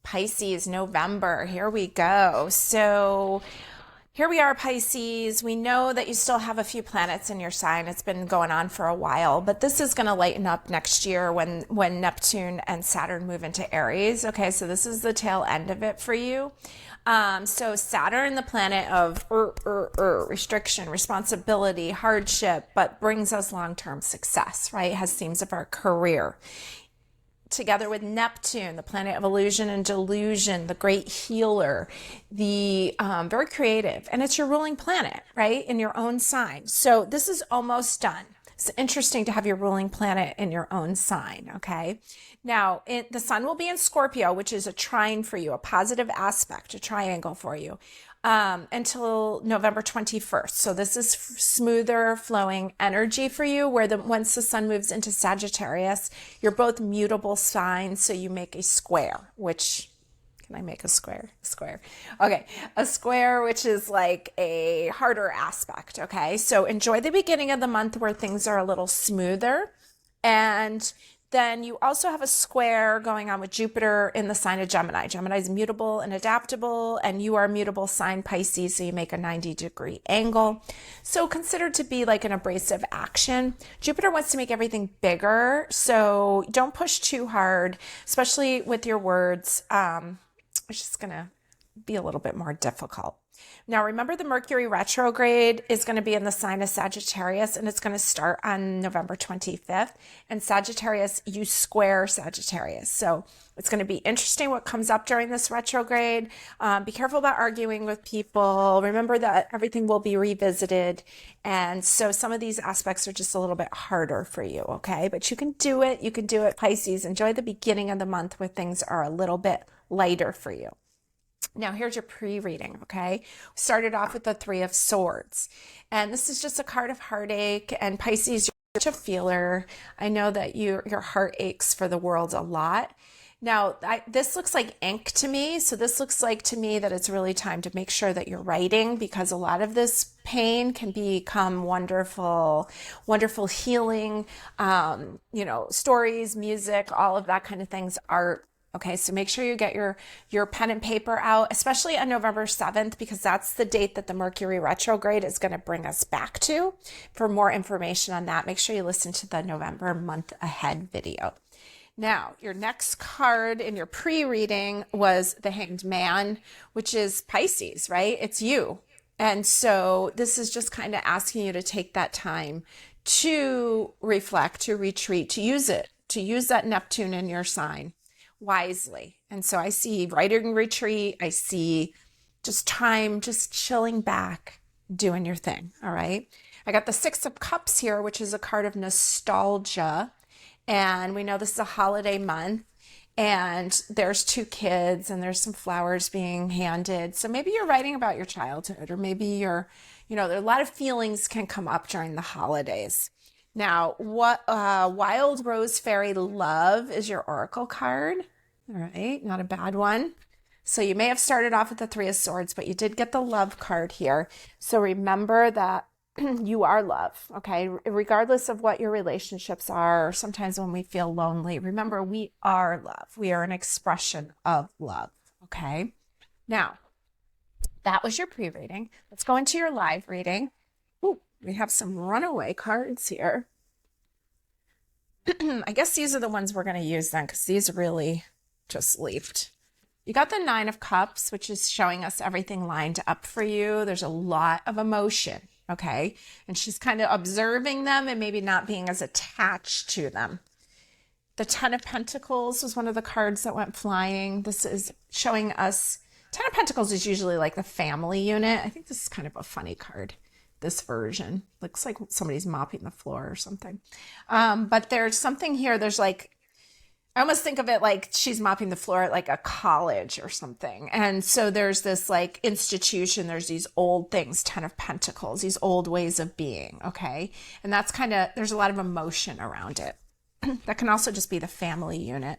Pisces, November. Here we go. So here we are, Pisces. We know that you still have a few planets in your sign. It's been going on for a while, but this is going to lighten up next year when Neptune and Saturn move into Aries. Okay, so this is the tail end of it for you. So Saturn, the planet of restriction, responsibility, hardship, but brings us long-term success, right? It has themes of our career, together with Neptune, the planet of illusion and delusion, the great healer, the very creative, and it's your ruling planet, right, in your own sign. So this is almost done. It's interesting to have your ruling planet in your own sign, okay? Now, the sun will be in Scorpio, which is a trine for you, a positive aspect, a triangle for you, until November 21st. So this is smoother flowing energy for you, where once the sun moves into Sagittarius, you're both mutable signs, so you make a square, which, can I make a square? Square. Okay. A square, which is like a harder aspect. Okay. So enjoy the beginning of the month where things are a little smoother. And then you also have a square going on with Jupiter in the sign of Gemini. Gemini is mutable and adaptable, and you are mutable sign Pisces, so you make a 90-degree angle. So considered to be like an abrasive action. Jupiter wants to make everything bigger, so don't push too hard, especially with your words. It's just going to be a little bit more difficult. Now, remember, the Mercury retrograde is going to be in the sign of Sagittarius, and it's going to start on November 25th. And Sagittarius, you square Sagittarius. So it's going to be interesting what comes up during this retrograde. Be careful about arguing with people. Remember that everything will be revisited. And so some of these aspects are just a little bit harder for you, okay? But you can do it. You can do it, Pisces. Enjoy the beginning of the month where things are a little bit lighter for you. Now, here's your pre-reading, okay? We started off with the Three of Swords. And this is just a card of heartache. And Pisces, you're such a feeler. I know that your heart aches for the world a lot. Now, this looks like ink to me. So this looks like to me that it's really time to make sure that you're writing, because a lot of this pain can become wonderful, wonderful healing, stories, music, all of that kind of things, art. Okay, so make sure you get your pen and paper out, especially on November 7th, because that's the date that the Mercury retrograde is going to bring us back to. For more information on that, make sure you listen to the November month ahead video. Now, your next card in your pre-reading was the Hanged Man, which is Pisces, right? It's you. And so this is just kind of asking you to take that time to reflect, to retreat, to use that Neptune in your sign wisely. And so I see writing retreat. I see just time, just chilling back, doing your thing. All right. I got the Six of Cups here, which is a card of nostalgia. And we know this is a holiday month, and there's two kids and there's some flowers being handed. So maybe you're writing about your childhood, or maybe there are a lot of feelings can come up during the holidays. Now, what Wild Rose Fairy Love is your oracle card. All right, not a bad one. So you may have started off with the Three of Swords, but you did get the love card here. So remember that you are love, okay? Regardless of what your relationships are, or sometimes when we feel lonely, remember we are love. We are an expression of love, okay? Now, that was your pre-reading. Let's go into your live reading. Ooh, we have some runaway cards here. I guess these are the ones we're going to use then, because these really just leaped. You got the Nine of Cups, which is showing us everything lined up for you. There's a lot of emotion, okay? And she's kind of observing them and maybe not being as attached to them. The Ten of Pentacles was one of the cards that went flying. This is showing us, Ten of Pentacles is usually like the family unit. I think this is kind of a funny card, this version. Looks like somebody's mopping the floor or something. But there's something here. There's like, I almost think of it like she's mopping the floor at like a college or something. And so there's this like institution, there's these old things, Ten of Pentacles, these old ways of being, okay? And that's there's a lot of emotion around it. That can also just be the family unit.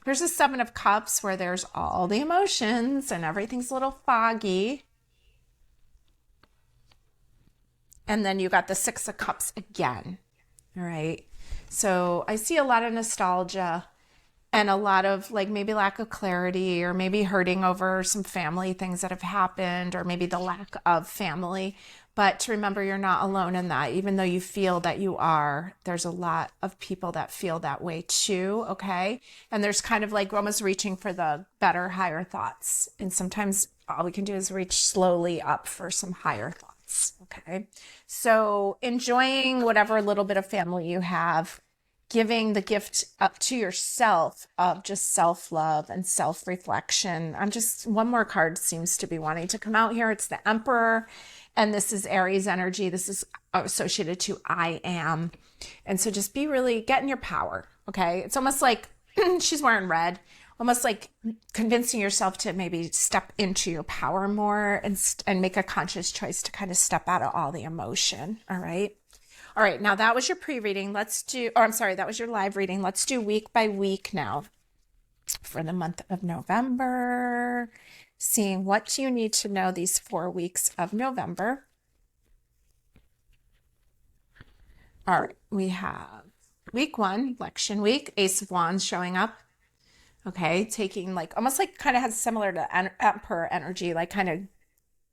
Here's the Seven of Cups, where there's all the emotions and everything's a little foggy. And then you got the Six of Cups again, all right? So I see a lot of nostalgia. and a lot of like maybe lack of clarity, or maybe hurting over some family things that have happened, or maybe the lack of family. But to remember, you're not alone in that. Even though you feel that you are, there's a lot of people that feel that way too, okay? And there's kind of like almost reaching for the better, higher thoughts. And sometimes all we can do is reach slowly up for some higher thoughts, okay? So enjoying whatever little bit of family you have, giving the gift up to yourself of just self-love and self-reflection. I'm just, one more card seems to be wanting to come out here. It's the Emperor, and this is Aries energy. This is associated to I am. And so just be really, get in your power, okay? It's almost like she's wearing red, almost like convincing yourself to maybe step into your power more and make a conscious choice to kind of step out of all the emotion, all right? All right, now that was your pre-reading. Let's do, or I'm sorry, that was your live reading. Let's do week by week now for the month of November. Seeing what do you need to know these 4 weeks of November. All right, we have week 1, election week, Ace of Wands showing up. Okay, taking like, almost like kind of has similar to Emperor energy, like kind of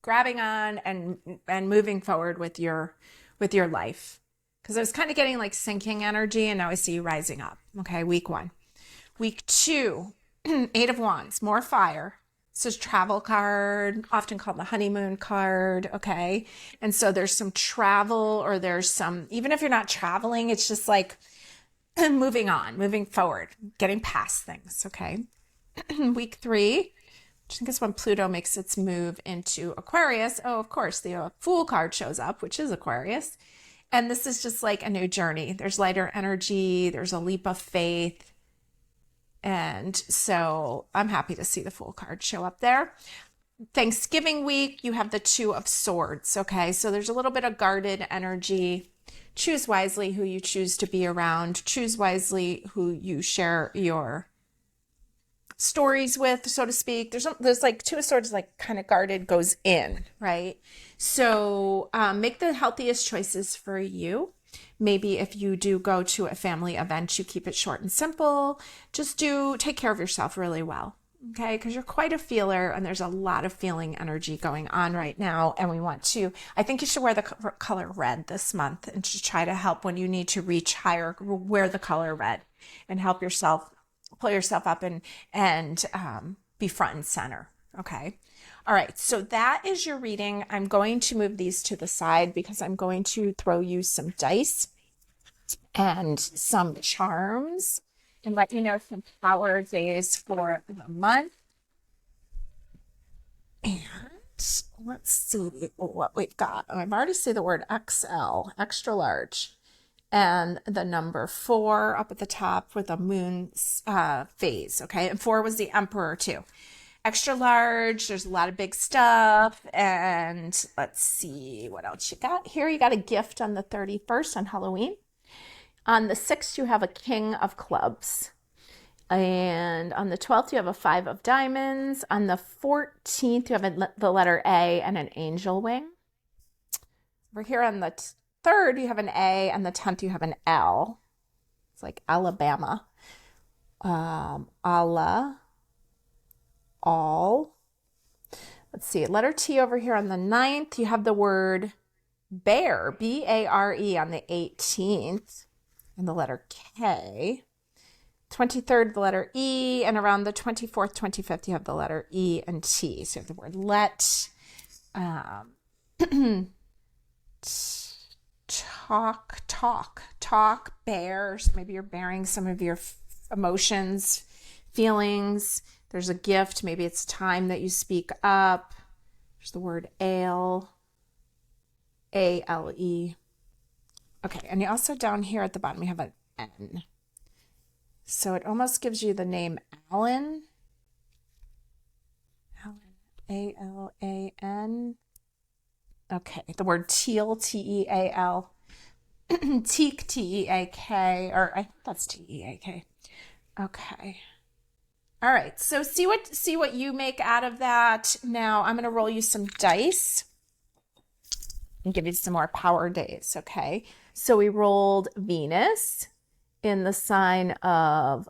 grabbing on and moving forward with your life. Because I was kind of getting like sinking energy, and now I see you rising up. Okay, week 1. Week 2, 8 of Wands, more fire. This is travel card, often called the honeymoon card, okay? And so there's some travel, or there's some, even if you're not traveling, it's just like moving on, moving forward, getting past things, okay? Week 3, I think it's when Pluto makes its move into Aquarius. Oh, of course, the Fool card shows up, which is Aquarius. And this is just like a new journey. There's lighter energy. There's a leap of faith. And so I'm happy to see the Fool card show up there. Thanksgiving week, you have the 2 of Swords. Okay, so there's a little bit of guarded energy. Choose wisely who you choose to be around. Choose wisely who you share your stories with, so to speak. There's like 2 of Swords, like kind of guarded, goes in, right? So make the healthiest choices for you. Maybe if you do go to a family event, you keep it short and simple. Just take care of yourself really well, okay? Because you're quite a feeler, and there's a lot of feeling energy going on right now. And I think you should wear the color red this month, and to try to help when you need to reach higher, wear the color red and help yourself, pull yourself up and be front and center, okay? All right, so that is your reading. I'm going to move these to the side because I'm going to throw you some dice and some charms and let you know some power days for the month. And let's see what we've got. I've already seen the word XL, extra large, and the number 4 up at the top with a moon phase, okay? And 4 was the Emperor too. Extra large, there's a lot of big stuff. And let's see what else you got here. You got a gift on the 31st on Halloween. On the 6th, you have a King of Clubs. And on the 12th, you have a 5 of Diamonds. On the 14th, you have the letter A and an angel wing. Over here on the 3rd, you have an A, and the 10th, you have an L. It's like Alabama. Allah. All. Let's see, letter T over here on the 9th, you have the word bear, B-A-R-E on the 18th, and the letter K. 23rd, the letter E, and around the 24th, 25th, you have the letter E and T. So you have the word let, talk, bears. Maybe you're bearing some of your emotions, feelings. There's a gift. Maybe it's time that you speak up. There's the word ale, A-L-E. Okay, and you also down here at the bottom, you have an N. So it almost gives you the name Alan. A-L-A-N. Okay, the word teal, T-E-A-L. Teak, T-E-A-K, or I think that's T-E-A-K. Okay. All right, so see what you make out of that. Now I'm going to roll you some dice and give you some more power days, okay? So we rolled Venus in the sign of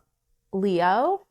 Leo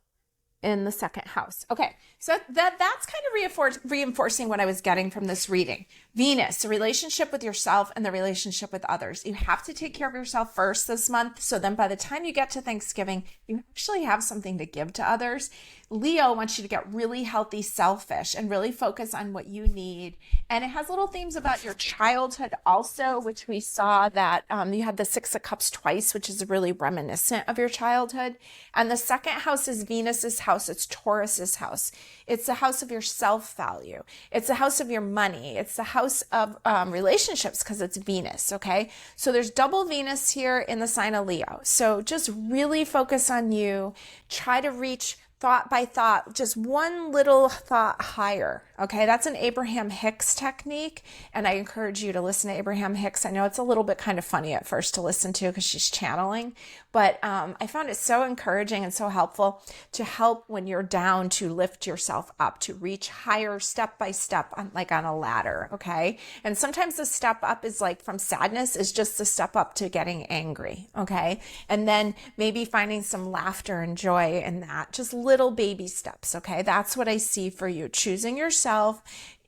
in the second house. Okay, so that's kind of reinforcing what I was getting from this reading. Venus, the relationship with yourself and the relationship with others. You have to take care of yourself first this month, so then by the time you get to Thanksgiving, you actually have something to give to others. Leo wants you to get really healthy, selfish, and really focus on what you need. And it has little themes about your childhood also, which we saw that you had the Six of Cups twice, which is really reminiscent of your childhood. And the second house is Venus's house. It's Taurus's house. It's the house of your self-value. It's the house of your money. It's the house of relationships because it's Venus, okay? So there's double Venus here in the sign of Leo. So just really focus on you. Try to reach thought by thought, just one little thought higher. Okay, that's an Abraham Hicks technique. And I encourage you to listen to Abraham Hicks. I know it's a little bit kind of funny at first to listen to because she's channeling, but I found it so encouraging and so helpful to help when you're down to lift yourself up, to reach higher step by step, like on a ladder. Okay. And sometimes the step up is like from sadness is just the step up to getting angry. Okay. And then maybe finding some laughter and joy in that, just little baby steps. Okay. That's what I see for you. Choosing yourself,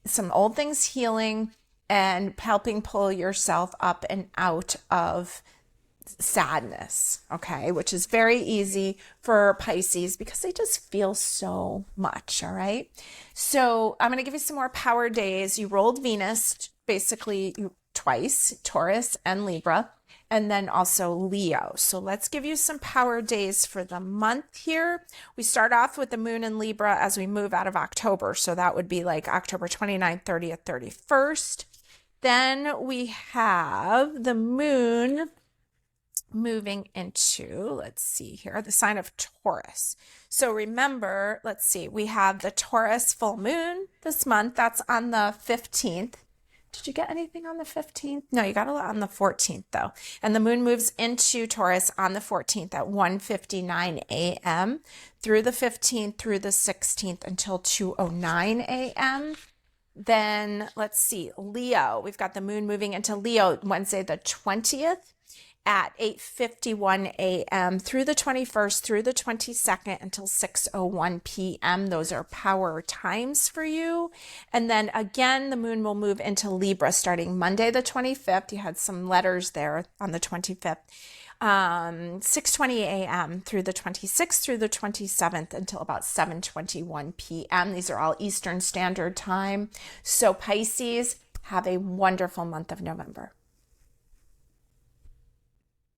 some old things healing, and helping pull yourself up and out of sadness. Okay. Which is very easy for Pisces because they just feel so much. All right. So I'm going to give you some more power days. You rolled Venus basically twice, Taurus and Libra, and then also Leo. So let's give you some power days for the month here. We start off with the moon in Libra as we move out of October. So that would be like October 29th, 30th, 31st. Then we have the moon moving into, let's see here, the sign of Taurus. So remember, let's see, we have the Taurus full moon this month. That's on the 15th. Did you get anything on the 15th? No, you got a lot on the 14th though. And the moon moves into Taurus on the 14th at 1:59 a.m. through the 15th through the 16th until 2:09 a.m. Then let's see, Leo. We've got the moon moving into Leo Wednesday the 20th at 8:51 a.m. through the 21st through the 22nd until 6:01 p.m. Those are power times for you. And then again, the moon will move into Libra starting Monday the 25th. You had some letters there on the 25th. 6:20 a.m. through the 26th through the 27th until about 7:21 p.m. These are all Eastern Standard Time. So Pisces, have a wonderful month of November.